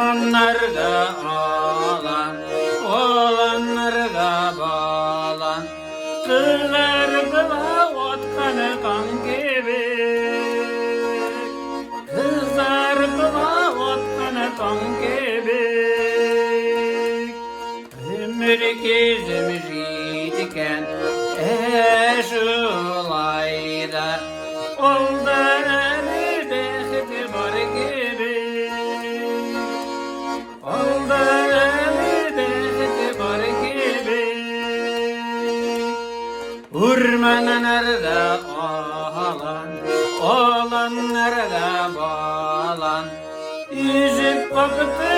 Onlarda alan, olanlarda balan, kızlar kıla otkanı kan gibi. Kızlar kıla otkanı kan gibi. Ömür gezimiz idiken eşulayda, olda eli bekti var gibi. Olda eli bekti var gibi. Urmana nerede alan, olan nerede balan, yüzüp baktı